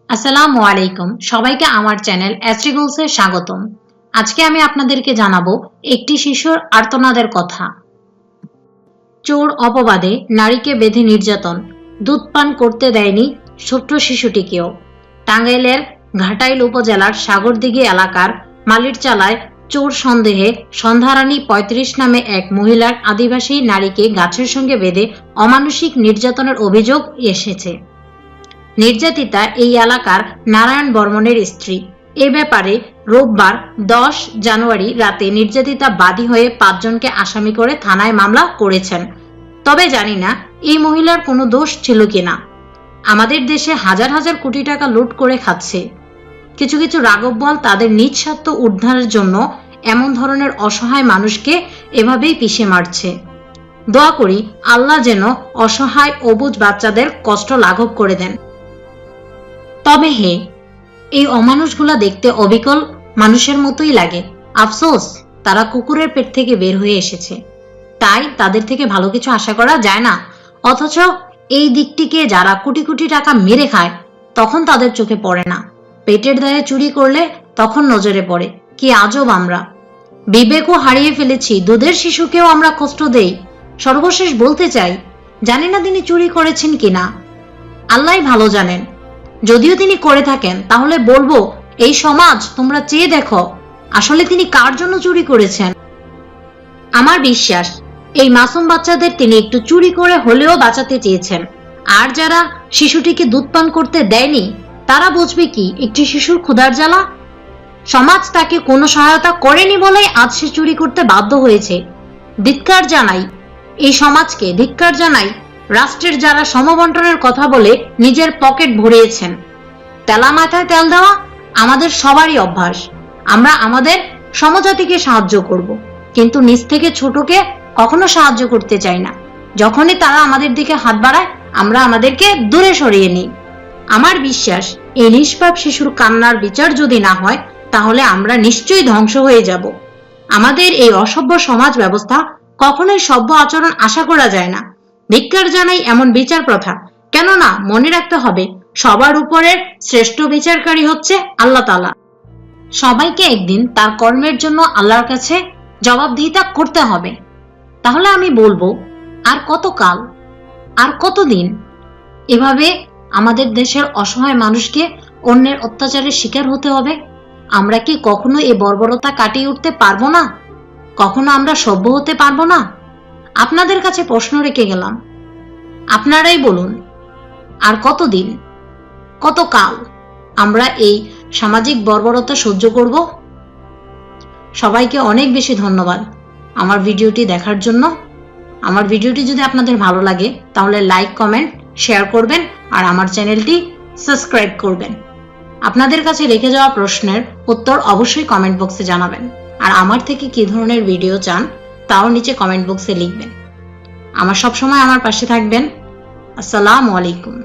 আসসালামু আলাইকুম, সবাইকে আমার চ্যানেল অ্যাস্ট্রিগলসে স্বাগতম। আজকে আমি আপনাদেরকে জানাবো একটি শিশুর আর্তনাদের কথা। চোর অপবাদে নারীকে বেঁধে নির্যাতন, দুধ পান করতে দেয়নি ছোট্ট শিশুটিকেও। টাঙ্গাইলের ঘাটাইল উপজেলার সাগরদিঘি এলাকার মালিরচালায় চোর সন্দেহে সন্ধ্যারানী ৩৫ নামে এক মহিলার আদিবাসী নারীকে গাছের সঙ্গে বেঁধে অমানুষিক নির্যাতনের অভিযোগ এসেছে। নির্যাতিতা এই এলাকার নারায়ণ বর্মনের স্ত্রী। এ ব্যাপারে রোববার ১০ জানুয়ারি রাতে নির্যাতিতা বাদী হয়ে ৫ জনকে আসামি করে থানায় মামলা করেছেন। তবে জানি না এই মহিলার কোনো দোষ ছিল কিনা। আমাদের দেশে হাজার হাজার কোটি টাকা লুট করে খাচ্ছে কিছু কিছু রাগবল তাদের নিজ স্বার্থ উদ্ধারের জন্য এমন ধরনের অসহায় মানুষকে এভাবেই পিষে মারছে। দোয়া করি আল্লাহ যেন অসহায় অবুঝ বাচ্চাদের কষ্ট লাঘব করে দেন। তবে হে, এই অমানুষগুলা দেখতে অবিকল মানুষের মতোই লাগে। আফসোস, তারা কুকুরের পেট থেকে বের হয়ে এসেছে, তাই তাদের থেকে ভালো কিছু আশা করা যায় না। অথচ এই দিকটিকে যারা কোটি কোটি টাকা মেরে খায় তখন তাদের চোখে পড়ে না। পেটের দায়ে চুরি করলে তখন নজরে পড়ে। কি আজব আমরা! বিবেকও হারিয়ে ফেলেছি, দুধের শিশুকেও আমরা কষ্ট দেই। সর্বশেষ বলতে চাই, জানি না তিনি চুরি করেছেন কিনা, আল্লাহই ভালো জানেন। যদিও তিনি করে থাকেন তাহলে বলবো, এই সমাজ তোমরা চেয়ে দেখো আসলে তিনি কার জন্য চুরি করেছেন। আমার বিশ্বাস এই মাসুম বাচ্চাদের তিনি একটু চুরি করে হলেও বাঁচাতে চেয়েছেন। আর যারা শিশুটিকে দুধ পান করতে দেয়নি তারা বুঝবে কি একটি শিশুর ক্ষুধার জ্বালা। সমাজ তাকে কোনো সহায়তা করেনি বলেই আজ সে চুরি করতে বাধ্য হয়েছে। ধিক্কার জানাই এই সমাজকে, ধিক্কার জানাই রাষ্ট্রের যারা সমবন্টনের কথা বলে নিজের পকেট ভরিয়েছেন। তেলা মাথায় তেল দেওয়া আমাদের সবারই অভ্যাস। আমরা আমাদের সমজাতিকে সাহায্য করব, কিন্তু নিজ থেকে ছোটকে কখনো সাহায্য করতে চাই না। যখনই তারা আমাদের দিকে হাত বাড়ায় আমরা আমাদেরকে দূরে সরিয়ে নিই। আমার বিশ্বাস এই নিষ্পাপ শিশুর কান্নার বিচার যদি না হয় তাহলে আমরা নিশ্চয়ই ধ্বংস হয়ে যাব। আমাদের এই অসভ্য সমাজ ব্যবস্থা কখনোই সভ্য আচরণ আশা করা যায় না। ধিক্কার জানাই এমন বিচার প্রথা। কেননা মনে রাখতে হবে, সবার উপরের শ্রেষ্ঠ বিচারকারী হচ্ছে আল্লাহ তাআলা। সবাইকে একদিন তার কর্মের জন্য আল্লাহর কাছে জবাবদিহিতা করতে হবে। তাহলে আমি বলবো, আর কতকাল, আর কতদিন এভাবে আমাদের দেশের অসহায় মানুষকে অন্যের অত্যাচারের শিকার হতে হবে? আমরা কি কখনো এই বর্বরতা কাটিয়ে উঠতে পারবো না? কখনো আমরা সভ্য হতে পারবো না? আপনাদের কাছে প্রশ্ন রেখে গেলাম, আপনারাই বলুন, আর কতদিন, কতকাল আমরা এই সামাজিক বর্বরতা সহ্য করব? সবাইকে অনেক বেশি ধন্যবাদ আমার ভিডিওটি দেখার জন্য। আমার ভিডিওটি যদি আপনাদের ভালো লাগে তাহলে লাইক, কমেন্ট, শেয়ার করবেন আর আমার চ্যানেলটি সাবস্ক্রাইব করবেন। আপনাদের কাছে রেখে যাওয়া প্রশ্নের উত্তর অবশ্যই কমেন্ট বক্সে জানাবেন। আর আমার থেকে কি ধরনের ভিডিও চান তাও নিচে কমেন্ট বক্সে লিখবেন। আমার সবসময় আমার পাশে থাকবেন। আসসালামু আলাইকুম।